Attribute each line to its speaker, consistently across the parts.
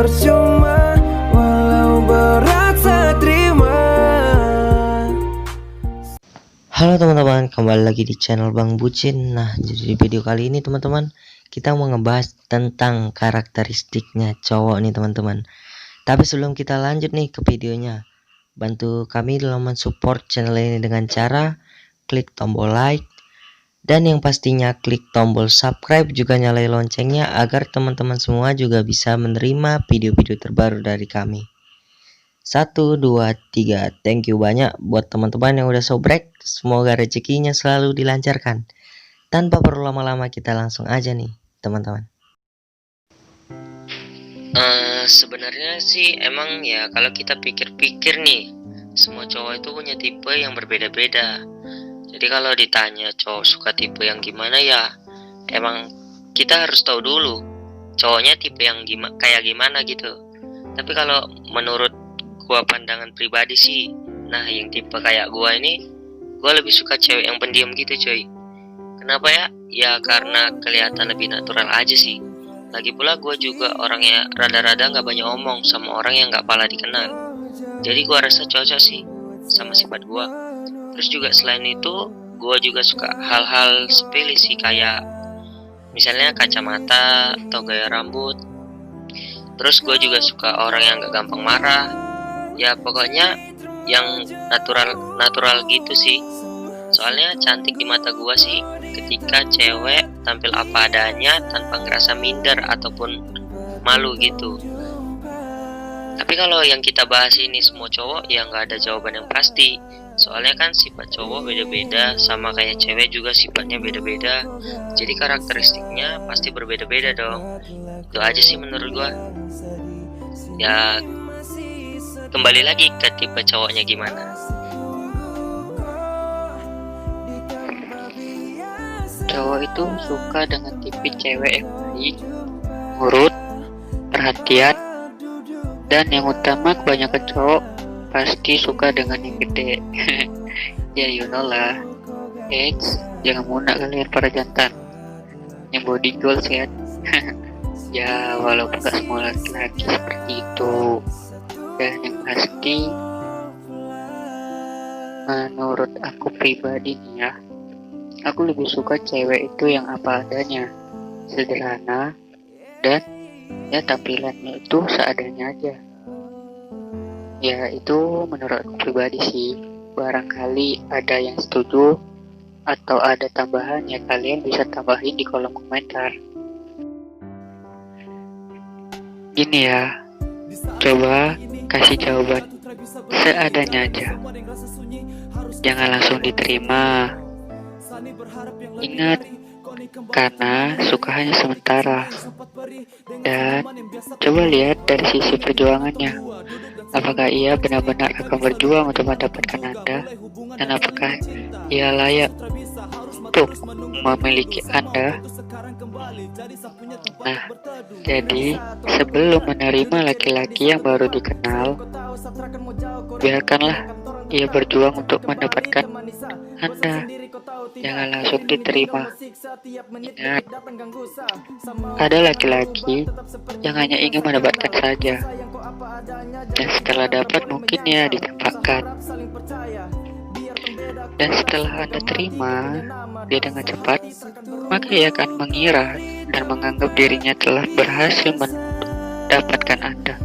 Speaker 1: percuma, walau berat saya terima.
Speaker 2: Halo teman-teman, kembali lagi di channel Bang Bucin. Nah, jadi di video kali ini teman-teman, kita mau ngebahas tentang karakteristiknya cowok nih teman-teman. Tapi sebelum kita lanjut nih ke videonya, bantu kami dalam mensupport channel ini dengan cara klik tombol like, dan yang pastinya klik tombol subscribe, juga nyalain loncengnya agar teman-teman semua juga bisa menerima video-video terbaru dari kami. 1, 2, 3. Thank you banyak buat teman-teman yang udah subrek. Semoga rezekinya selalu dilancarkan. Tanpa perlu lama-lama, kita langsung aja nih teman-teman. Sebenarnya sih emang ya, kalau kita pikir-pikir nih, semua cowok itu punya tipe yang berbeda-beda. Jadi kalau ditanya cowok suka tipe yang gimana, ya emang kita harus tahu dulu cowoknya tipe yang kayak gimana gitu. Tapi kalau menurut gua pandangan pribadi sih, nah yang tipe kayak gua ini, gua lebih suka cewek yang pendiam gitu coy. Kenapa ya? Ya karena kelihatan lebih natural aja sih. Lagi pula gua juga orangnya rada-rada gak banyak omong sama orang yang gak pala dikenal. Jadi gua rasa cocok sih sama sifat gua. Terus juga selain itu, gua juga suka hal-hal sepele sih, kayak misalnya kacamata atau gaya rambut. Terus gue juga suka orang yang gak gampang marah. Ya pokoknya yang natural gitu sih. Soalnya cantik di mata gua sih ketika cewek tampil apa adanya tanpa ngerasa minder ataupun malu gitu. Tapi kalau yang kita bahas ini semua cowok, ya nggak ada jawaban yang pasti. Soalnya kan sifat cowok beda-beda, sama kayak cewek juga sifatnya beda-beda. Jadi karakteristiknya pasti berbeda-beda dong. Itu aja sih menurut gua. Ya kembali lagi ke tipe cowoknya gimana.
Speaker 3: Cowok itu suka dengan tipe cewek yang baik, nurut, perhatian, dan yang utama kebanyakan cowok pasti suka dengan yang gede. Ya you know lah. Jangan munak kalian para jantan yang body goals ya. Ya walaupun gak semua laki-laki seperti itu. Dan yang pasti, menurut aku pribadi nih ya, aku lebih suka cewek itu yang apa adanya, sederhana, dan ya tampilannya itu seadanya aja. Ya itu menurut aku pribadi sih. Barangkali ada yang setuju atau ada tambahan, ya kalian bisa tambahin di kolom komentar. Gini ya, coba kasih jawaban seadanya aja, jangan langsung diterima. Ingat, karena suka hanya sementara. Dan coba lihat dari sisi perjuangannya, apakah ia benar-benar akan berjuang untuk mendapatkan Anda, dan apakah ia layak untuk memiliki Anda. Nah, jadi sebelum menerima laki-laki yang baru dikenal, biarkanlah ia berjuang untuk mendapatkan Anda. Jangan langsung diterima. Ingat, ada laki-laki yang hanya ingin mendapatkan saja, dan setelah dapat mungkin ya ditempatkan. Dan setelah Anda terima dia dengan cepat, maka ia akan mengira dan menganggap dirinya telah berhasil mendapatkan Anda.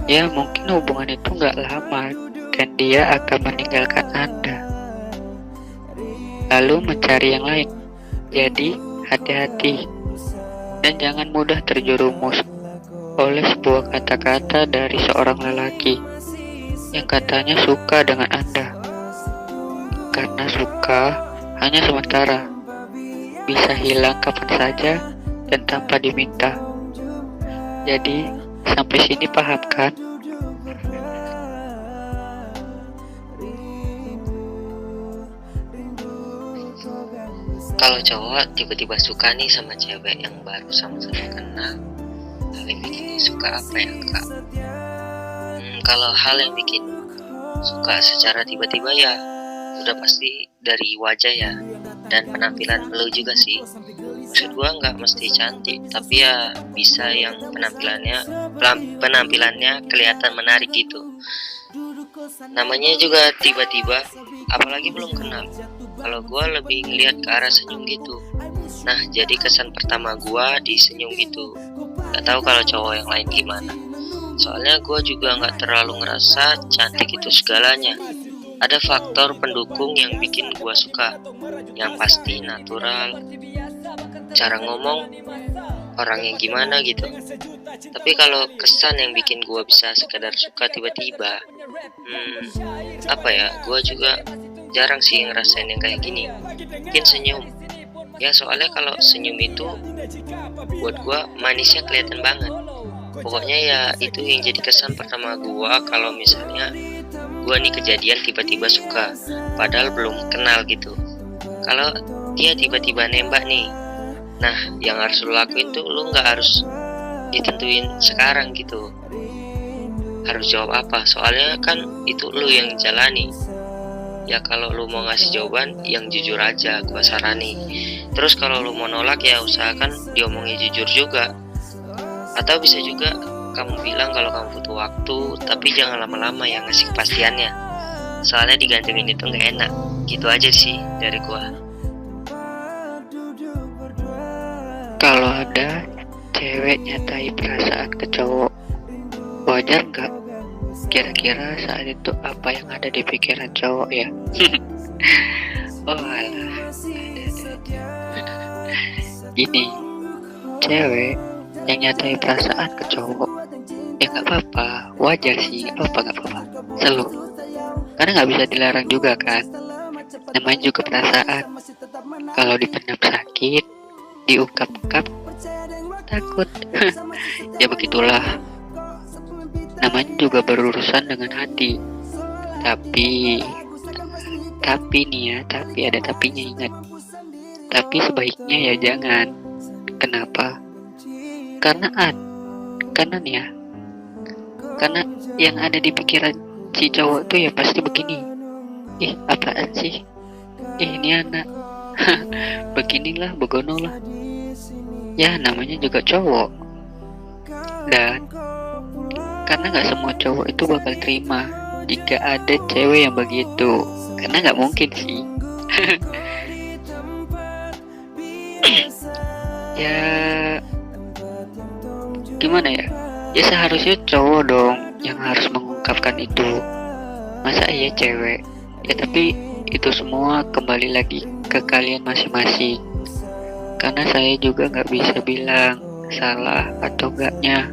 Speaker 3: Ya mungkin hubungan itu gak lama dan dia akan meninggalkan Anda, lalu mencari yang lain. Jadi hati-hati dan jangan mudah terjerumus oleh sebuah kata-kata dari seorang lelaki yang katanya suka dengan Anda. Karena suka hanya sementara, bisa hilang kapan saja dan tanpa diminta. Jadi sampai sini paham kan?
Speaker 2: Kalau cowok tiba-tiba suka nih sama cewek yang baru sama-sama kenal, hal yang bikin dia suka apa ya kak? Kalau hal yang bikin suka secara tiba-tiba, ya udah pasti dari wajah ya, dan penampilan lo juga sih. Maksud gua nggak mesti cantik, tapi ya bisa yang penampilannya kelihatan menarik gitu. Namanya juga tiba-tiba, apalagi belum kenal. Kalau gua lebih ngeliat ke arah senyum gitu. Nah, jadi kesan pertama gua di senyum gitu. Gak tahu kalau cowok yang lain gimana. Soalnya gua juga nggak terlalu ngerasa cantik itu segalanya. Ada faktor pendukung yang bikin gua suka. Yang pasti natural, cara ngomong, orang yang gimana gitu. Tapi kalau kesan yang bikin gua bisa sekedar suka tiba-tiba, apa ya, gua juga jarang sih ngerasain yang kayak gini. Mungkin senyum. Ya soalnya kalau senyum itu buat gua manisnya kelihatan banget. Pokoknya ya itu yang jadi kesan pertama gua kalau misalnya gua nih kejadian tiba-tiba suka, padahal belum kenal gitu. Kalau dia tiba-tiba nembak nih, nah yang harus lu lakuin tuh lu nggak harus ditentuin sekarang gitu. Harus jawab apa? Soalnya kan itu lu yang jalani. Ya kalau lu mau ngasih jawaban yang jujur aja, gua sarani. Terus kalau lu mau nolak ya usahakan diomongin jujur juga. Atau bisa juga kamu bilang kalau kamu butuh waktu, tapi jangan lama-lama yang ngasih kepastiannya. Soalnya digantungin itu nggak enak. Gitu aja sih dari gua.
Speaker 3: Kalau ada cewek nyatai perasaan ke cowok, wajar nggak? Kira-kira saat itu apa yang ada di pikiran cowok ya? Oh alah, gini, cewek yang nyatai perasaan ke cowok, ya nggak apa-apa, wajar sih, nggak apa-apa, selalu. Karena nggak bisa dilarang juga kan, namanya juga perasaan. Kalau dipendam sakit, diungkap-ungkap takut. Ya begitulah, namanya juga berurusan dengan hati. Tapi nih ya, tapi ada tapinya, ingat. Tapi sebaiknya ya jangan. Kenapa? Karena nih ya, karena yang ada di pikiran si cowok tuh ya pasti begini. Apaan sih? Ini anak beginilah, begono lah. Ya namanya juga cowok. Dan karena nggak semua cowok itu bakal terima jika ada cewek yang begitu. Karena nggak mungkin sih. Ya gimana ya? Ya seharusnya cowok dong yang harus mengungkapkan itu. Masa iya cewek? Ya tapi itu semua kembali lagi ke kalian masing-masing. Karena saya juga nggak bisa bilang salah atau enggaknya.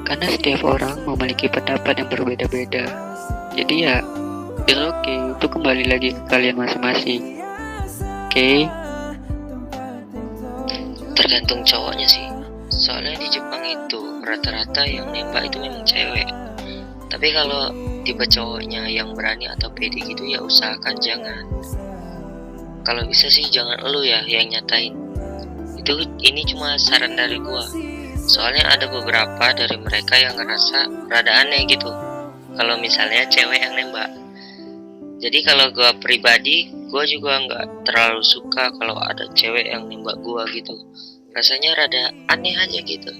Speaker 3: Karena setiap orang memiliki pendapat yang berbeda-beda. Jadi ya, it's okay, itu kembali lagi ke kalian masing-masing. Oke?
Speaker 2: Tergantung cowoknya sih. Soalnya di Jepang itu rata-rata yang nembak itu memang cewek. Tapi kalau tipe cowoknya yang berani atau pede gitu ya usahakan jangan. Kalau bisa sih jangan elu ya yang nyatain. Ini cuma saran dari gua. Soalnya ada beberapa dari mereka yang ngerasa rada aneh gitu kalau misalnya cewek yang nembak. Jadi kalau gua pribadi, gua juga nggak terlalu suka kalau ada cewek yang nembak gua gitu. Rasanya rada aneh aja gitu.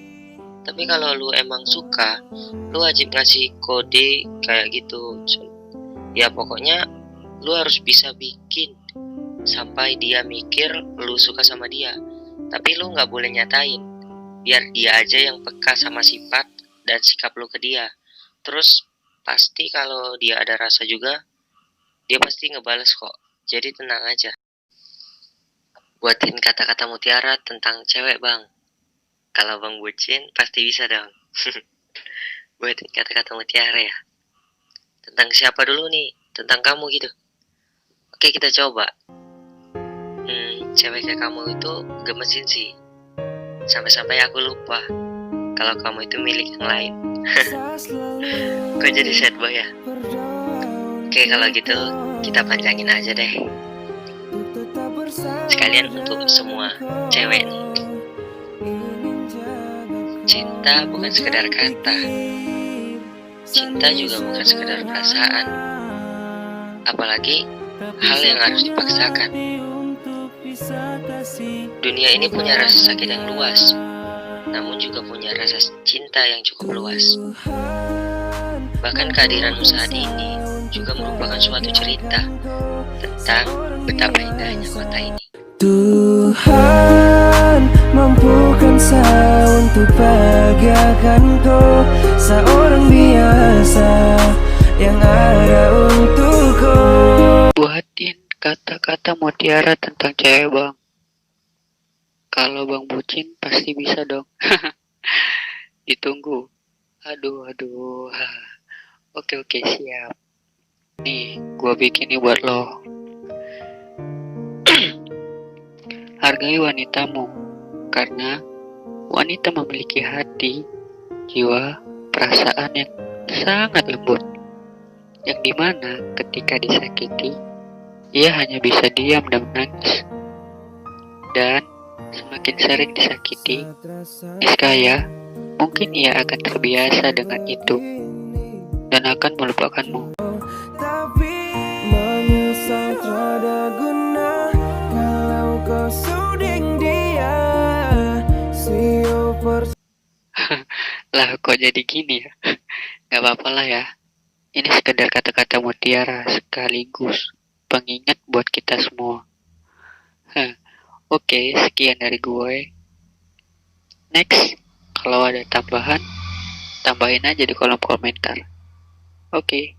Speaker 2: Tapi kalau lu emang suka, lu wajib ngasih kode kayak gitu. Ya pokoknya lu harus bisa bikin sampai dia mikir lu suka sama dia. Tapi lu nggak boleh nyatain. Biar dia aja yang peka sama sifat dan sikap lu ke dia. Terus pasti kalau dia ada rasa juga, dia pasti ngebales kok. Jadi tenang aja. Buatin kata-kata mutiara tentang cewek bang. Kalau bang bucin pasti bisa dong. Buatin kata-kata mutiara ya. Tentang siapa dulu nih? Tentang kamu gitu. Oke kita coba. Cewek kayak kamu itu gemesin sih. Sampai-sampai aku lupa kalau kamu itu milik yang lain. Kok jadi sad boy ya? Oke kalau gitu kita panjangin aja deh. Sekalian untuk semua cewek nih. Cinta bukan sekedar kata. Cinta juga bukan sekedar perasaan. Apalagi hal yang harus dipaksakan. Dunia ini punya rasa sakit yang luas, namun juga punya rasa cinta yang cukup luas. Bahkan kehadiranmu saat ini juga merupakan suatu cerita tentang betapa indahnya kota ini.
Speaker 1: Tuhan mampukan saya untuk bahagiakanku, seorang biasa yang ada untukku.
Speaker 3: Buatin kata-kata mutiara tentang cewek bang. Kalau bang bucin pasti bisa dong. Ditunggu. Aduh. Oke siap. Nih, gua bikin nih buat lo. Hargai wanitamu, karena wanita memiliki hati, jiwa, perasaan yang sangat lembut, yang dimana ketika disakiti, ia hanya bisa diam dan menangis. Dan semakin sering disakiti, niscaya mungkin ia akan terbiasa dengan itu dan akan melupakanmu.
Speaker 1: Tapi menyesal tiada guna kalau kau suding dia.
Speaker 3: Lah kok jadi gini ya? Gak apa-apa lah ya. Ini sekedar kata-kata mutiara sekaligus pengingat buat kita semua. Oke, sekian dari gue. Next, kalau ada tambahan, tambahin aja di kolom komentar. Oke.